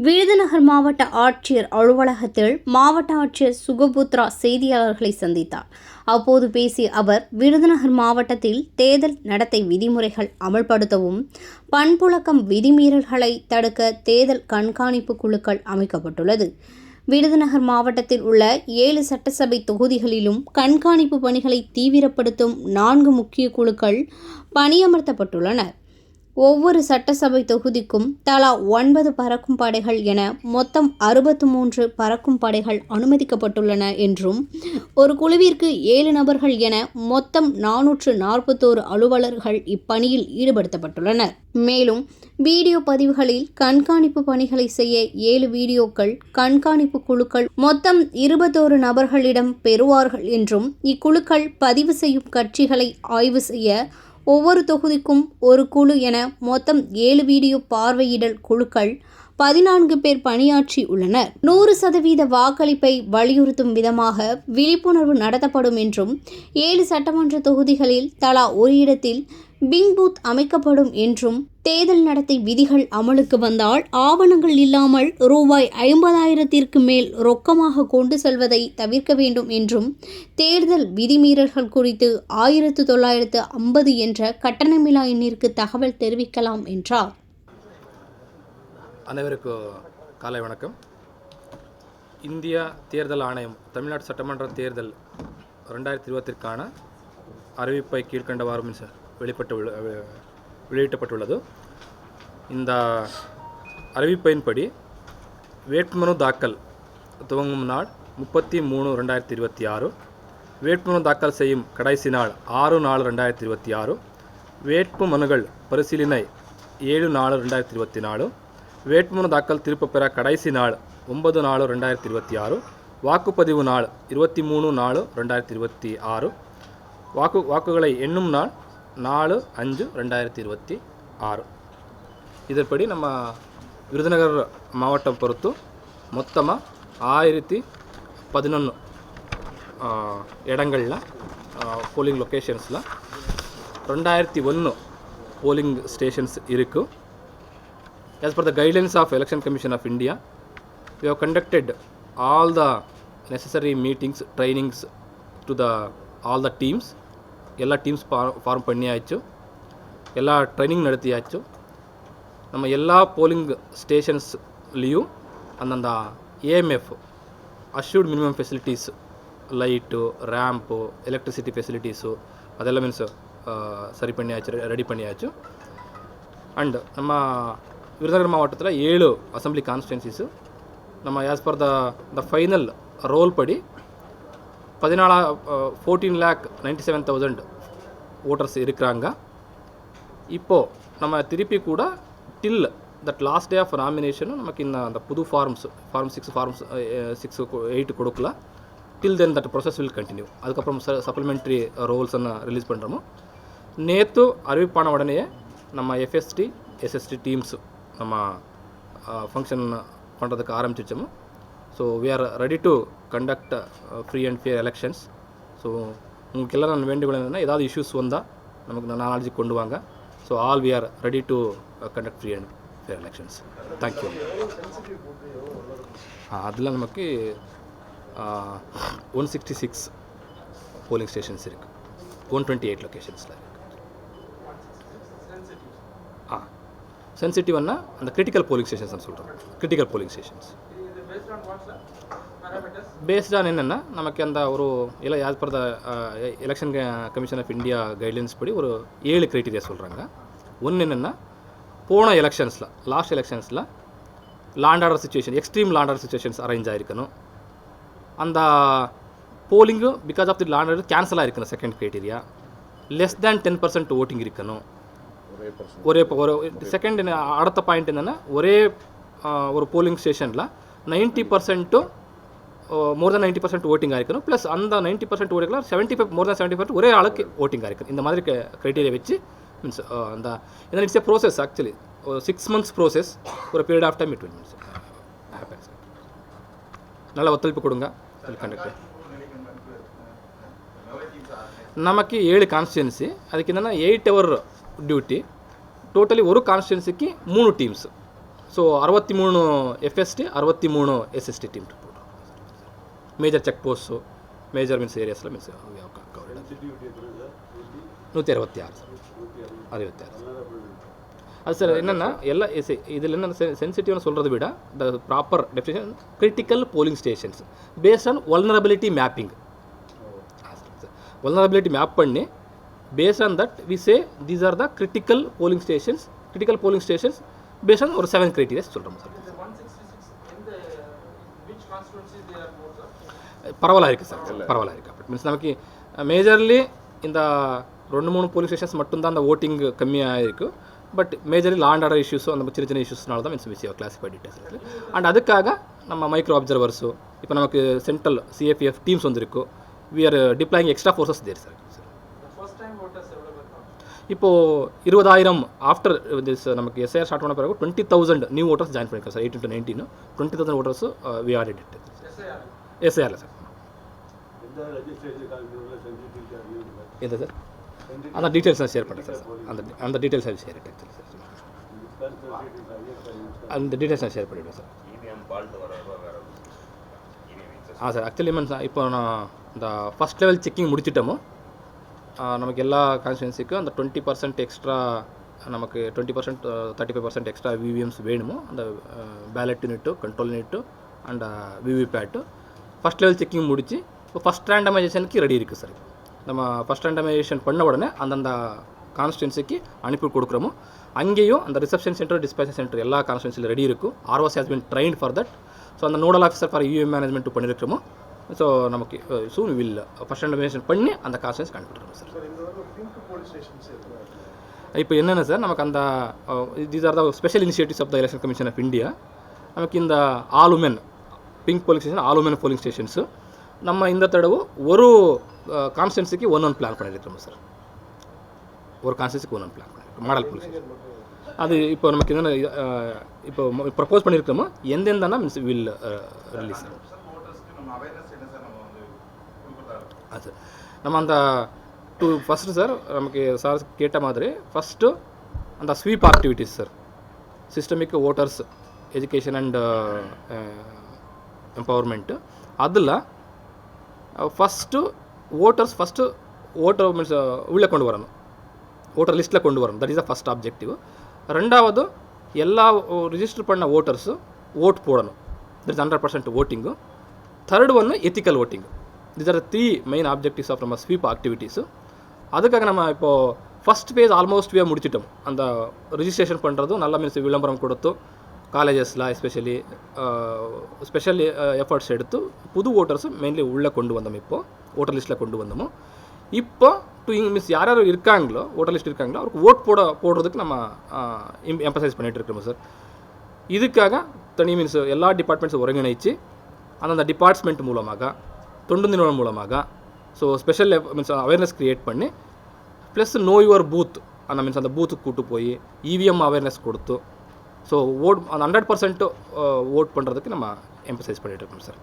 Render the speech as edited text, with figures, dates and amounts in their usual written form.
விருதுநகர் மாவட்ட ஆட்சியர் அலுவலகத்தில் மாவட்ட ஆட்சியர் சுகபுத்ரா செய்தியாளர்களை சந்தித்தார். அப்போது பேசிய அவர், விருதுநகர் மாவட்டத்தில் தேர்தல் நடத்தை விதிமுறைகள் அமல்படுத்தவும், பண்புழக்கம் விதிமீறல்களை தடுக்க தேர்தல் கண்காணிப்பு குழுக்கள் அமைக்கப்பட்டுள்ளது. விருதுநகர் மாவட்டத்தில் உள்ள 7 சட்டசபை தொகுதிகளிலும் கண்காணிப்பு பணிகளை தீவிரப்படுத்தும் 4 முக்கிய குழுக்கள் பணியமர்த்தப்பட்டுள்ளனர். ஒவ்வொரு சட்டசபை தொகுதிக்கும் தலா 9 பறக்கும் படைகள் என மொத்தம் 63 பறக்கும் படைகள் அனுமதிக்கப்பட்டுள்ளன என்றும், ஒரு குழுவிற்கு 7 நபர்கள் என மொத்தம் 441 அலுவலர்கள் இப்பணியில் ஈடுபடுத்தப்பட்டுள்ளனர். மேலும் வீடியோ பதிவுகளில் கண்காணிப்பு பணிகளை செய்ய 7 வீடியோக்கள் கண்காணிப்பு குழுக்கள் மொத்தம் 21 நபர்களிடம் பெறுவார்கள் என்றும், இக்குழுக்கள் பதிவு செய்யும் கட்சிகளை ஆய்வு செய்ய ஒவ்வொரு தொகுதிக்கும் ஒரு குழு என மொத்தம் 7 வீடியோ பார்வையிடல் குழுக்கள் 14 பேர் பணியாற்றி உள்ளனர். 100% வாக்களிப்பை வலியுறுத்தும் விதமாக விழிப்புணர்வு நடத்தப்படும் என்றும், 7 சட்டமன்ற தொகுதிகளில் தலா ஒரு இடத்தில் பிங் பூத் அமைக்கப்படும் என்றும், தேர்தல் நடத்தை விதிகள் அமலுக்கு வந்தால் ஆவணங்கள் இல்லாமல் ரூ.50,000 மேல் ரொக்கமாக கொண்டு செல்வதை தவிர்க்க வேண்டும் என்றும், தேர்தல் விதிமீறல்கள் குறித்து 1950 என்ற கட்டணமில்லா எண்ணிற்கு தகவல் தெரிவிக்கலாம் என்றார். அனைவருக்கும் காலை வணக்கம். இந்திய தேர்தல் ஆணையம் தமிழ்நாடு சட்டமன்ற தேர்தல் 2020ற்கான அறிவிப்பை கீழ்கண்டவாறு வெளியிட்டப்பட்டுள்ளது. இந்த அறிவிப்பின்படி வேட்புமனு தாக்கல் துவங்கும் நாள் 30/3/2026, வேட்புமனு தாக்கல் செய்யும் கடைசி நாள் 6/4/2026, வேட்பு மனுகள் பரிசீலனை 7/4/2024, வேட்புமனு தாக்கல் திருப்பப் பெற கடைசி நாள் 9/4/2026, வாக்குப்பதிவு நாள் 23/4/2026, வாக்குகளை எண்ணும் நாள் 4/5/2026. இதன்படி நம்ம விருதுநகர் மாவட்டம் பொறுத்து மொத்தமாக 1011 இடங்களில் போலிங் லொக்கேஷன்ஸில் 2001 போலிங் ஸ்டேஷன்ஸ் இருக்குது. As per the guidelines of Election Commission of India, we have conducted all the necessary meetings, trainings to all the teams. எல்லா டீம்ஸ் ஃபார்ம் பண்ணியாச்சு, எல்லா ட்ரைனிங் நடத்தியாச்சு. நம்ம எல்லா போலிங் ஸ்டேஷன்ஸ்லேயும் அந்தந்த AMF assured minimum facilities, light, ramp, electricity facilities அதெல்லாம் means சரி பண்ணியாச்சு, ready பண்ணியாச்சு. அண்டு நம்ம விருதுநகர் மாவட்டத்தில் 7 அசம்பிளி கான்ஸ்டிடுவன்சிஸு நம்ம as per the final roll படி 14,97,000 ஓட்டர்ஸ் இருக்கிறாங்க. இப்போது நம்ம திருப்பி கூட till that last day of நாமினேஷனும் நமக்கு அந்த புது ஃபார்ம் 6 6 8 கொடுக்கல. Till then that process will continue. அதுக்கப்புறம் சப்ளிமெண்ட்ரி ரோல்ஸ் ரிலீஸ் பண்ணுறோமோ. நேற்று அறிவிப்பான உடனே நம்ம எஃப்எஸ்டி எஸ்எஸ்டி டீம்ஸ் நம்ம ஃபங்க்ஷன் பண்ணுறதுக்கு ஆரம்பிச்சிச்சோமோ. So we are ready to conduct free and fair elections. So உங்களுக்கு எல்லாம் நான் வேண்டுகோள் என்னென்னா, ஏதாவது இஷ்யூஸ் வந்தால் நமக்கு நாலேஜுக்கு கொண்டு வாங்க. So all we are ready to conduct free and fair elections. Thank you. அதில் நமக்கு 166 போலிங் ஸ்டேஷன்ஸ் இருக்குது, 128 லொக்கேஷன்ஸில் இருக்குது. சென்சிட்டிவ்னா அந்த கிரிட்டிக்கல் போலிங் ஸ்டேஷன்ஸ் சொல்கிறோம். Critical polling stations based on என்னென்னா, நமக்கு அந்த ஒரு இல்லை as per the election commission of India guidelines படி ஒரு 7 க்ரைட்டீரியா சொல்கிறாங்க. ஒன்று என்னென்னா, போன எலெக்ஷன்ஸில் லாஸ்ட் எலெக்ஷன்ஸில் law and order situation, extreme law and order situations arrange ஆகிருக்கணும். அந்த polling because of the law and order cancel ஆகிருக்கணும். Second criteria, less than 10% voting இருக்கணும். ஒரே ஒரு செகண்ட் அடுத்த பாயிண்ட் என்னென்னா, ஒரே ஒரு போலிங் ஸ்டேஷனில் 90% மோர் தென் 90% ஓட்டிங் ஆகிருக்கணும். ப்ளஸ் அந்த 90% ஓட்டிங்கில் 75 மோர் தென் 70% ஒரே ஆளுக்கு ஓட்டிங் ஆகிருக்கணும். இந்த மாதிரி க்ரைட்டீரியா வச்சு மீன்ஸ் அந்த ஏன்னா it's a process. Actually 6 months process, ஒரு period of time 20 minutes happens. நல்ல ஒத்துழைப்பு கொடுங்க. கண்டக்டர் நமக்கு 7 கான்ஸ்டிடுவன்சி, அதுக்கு என்னென்னா 8 hour டியூட்டி. டோட்டலி ஒரு கான்ஸ்டிடுவன்சிக்கு 3 teams. So 63 FST 63 SST team போடுறோம். Major check posts major means ஏரியாஸில் மீன்ஸ் 166 சார் 66. அது சார் என்னென்னா எல்லா இதில் என்ன சென்சிட்டிவ்னு சொல்கிறத விட the proper definition critical polling stations based on vulnerability mapping. Vulnerability map பண்ணி based on that we say these are the critical polling stations based on ஒரு 7 கிரைட்டீரியாஸ் சொல்கிறோம் சார். பரவாயில்ல இருக்குது சார், பரவாயில்ல இருக்குது. அப்படி மீன்ஸ் நமக்கு மேஜர்லி இந்த 2-3 போலீஸ் ஸ்டேஷன்ஸ் மட்டும்தான் அந்த ஓட்டிங் கம்மியாக இருக்குது. But majorly law and order இஷ்யூஸும் அந்த சின்ன இஷ்யூஸ்னால தான் means VCO classified details. And அதுக்காக நம்ம மைக்ரோ அப்சர்வர்ஸோ இப்போ நமக்கு சென்ட்ரல் சிஎஃப்எஃப் டீம்ஸ் வந்துருக்கும். We are deploying extra forces there sir. இப்போது 20,000 ஆஃப்டர் திஸ் நமக்கு எஸ்ஐஆர் ஸ்டார்ட் பண்ண பிறகு 20,000 நியூ ஓட்டர்ஸ் ஜாயின் பண்ணியிருக்கோம் sir. 18 to 19 20,000 voters we are it எஸ்ஐஆரில் சார். எந்த சார் அந்த டீட்டெயில்ஸ் நான் ஷேர் பண்ணுறேன் சார். அந்த டீட்டெயில்ஸ் நான் ஷேர் ஆக்சுவலி சார். அந்த டீட்டெயில்ஸ் நான் ஷேர் பண்ணிவிடுவேன் சார். சார் ஆக்சுவலி மீன்ஸ் இப்போ நான் இந்த ஃபஸ்ட் லெவல் செக்கிங் முடிச்சிட்டோமோ நமக்கு எல்லா கான்ஸ்டியூன்சிக்கும் அந்த 20% எக்ஸ்ட்ரா நமக்கு 20% 35% எக்ஸ்ட்ரா விவிஎம்ஸ் வேணுமோ அந்த ballot unit control unit and VVPAT first level checking முடித்து இப்போ ஃபஸ்ட் ரேண்டமைசேஷனுக்கு ரெடி இருக்குது சார். நம்ம ஃபஸ்ட் ரேண்டமைசேஷன் பண்ண உடனே அந்தந்த கான்ஸ்டியூன்சிக்கு அனுப்பி கொடுக்குறோமோ அங்கேயும் அந்த ரிசப்ஷன் சென்டர் டிஸ்பேச்சர் சென்டர் எல்லா கான்ஸ்டியூன்சியில் ரெடி இருக்கும். ROC has been trained for that. So அந்த nodal officer for UM management பண்ணியிருக்கிறோமோ ஸோ நமக்கு சூன் வில் ஃபஸ்ட் ரேண்டமைசேஷன் பண்ணி அந்த கான்ஸ்டியூன்ஸ் அனுப்பிடுறோம் சார். இப்போ என்னென்ன சார் நமக்கு அந்த these are the special initiatives of the election commission of India. நமக்கு இந்த all women pink polling station all women polling stations நம்ம இந்த தடவை ஒரு கான்ஸ்டியூன்சிக்கு 1 பிளான் பண்ணியிருக்கிறோம் சார். ஒரு கான்ஸ்டியூன்சிக்கு 1 பிளான் பண்ணியிருக்கோம் மாடல் போலிங் ஸ்டேஷன். அது இப்போ நமக்கு என்னென்ன இப்போ ப்ரப்போஸ் பண்ணியிருக்கோமோ எந்தெந்தனா மீன்ஸ் வில் ரிலீஸ் சார். நம்ம அந்த ஃபஸ்ட்டு சார் நமக்கு சார் கேட்ட மாதிரி ஃபஸ்ட்டு அந்த sweep activities sir. Systemic voters education and empowerment அதில் ஃபஸ்ட்டு ஓட்டர் மீன்ஸ் உள்ளே கொண்டு வரணும், ஓட்டர் லிஸ்ட்டில் கொண்டு வரணும். That is the first objective. ரெண்டாவது எல்லா ரிஜிஸ்டர் பண்ண ஓட்டர்ஸு ஓட் போடணும். That is 100% voting. தேர்டு ஒன்று ethical voting. these are the 3 main objectives of நம்ம ஸ்வீப் ஆக்டிவிட்டீஸு. அதுக்காக நம்ம இப்போது ஃபஸ்ட் ஃபேஸ் ஆல்மோஸ்ட் முடிச்சிட்டோம். அந்த ரிஜிஸ்ட்ரேஷன் பண்ணுறதும் நல்லா மீன்ஸ் விளம்பரம் கொடுத்தோம். காலேஜஸில் எஸ்பெஷலி ஸ்பெஷல் எஃபர்ட்ஸ் எடுத்து புது ஓட்டர்ஸு மெயின்லி உள்ளே கொண்டு வந்தோம். இப்போது ஓட்டர் லிஸ்ட்டில் கொண்டு வந்தோமோ இப்போ மீன்ஸ் யார் யார் இருக்காங்களோ ஓட்டர் லிஸ்ட் இருக்காங்களோ அவருக்கு ஓட் போடுறதுக்கு நம்ம எம்பசைஸ் பண்ணிகிட்டு இருக்கோம் சார். இதுக்காக தனி மீன்ஸ் எல்லா டிபார்ட்மெண்ட்ஸும் ஒருங்கிணைச்சு அந்தந்த டிபார்ட்மெண்ட் மூலமாக தொண்டு நிறுவனம் மூலமாக so special means awareness create பண்ணி ப்ளஸ் நோ யுவர் பூத் அந்த மீன்ஸ் அந்த பூத்துக்கு கூட்டு போய் இவிஎம் அவேர்னஸ் கொடுத்து ஸோ அந்த 100% ஓட் பண்ணுறதுக்கு நம்ம எம்பசைஸ் பண்ணிகிட்டு இருக்கோம் சார்.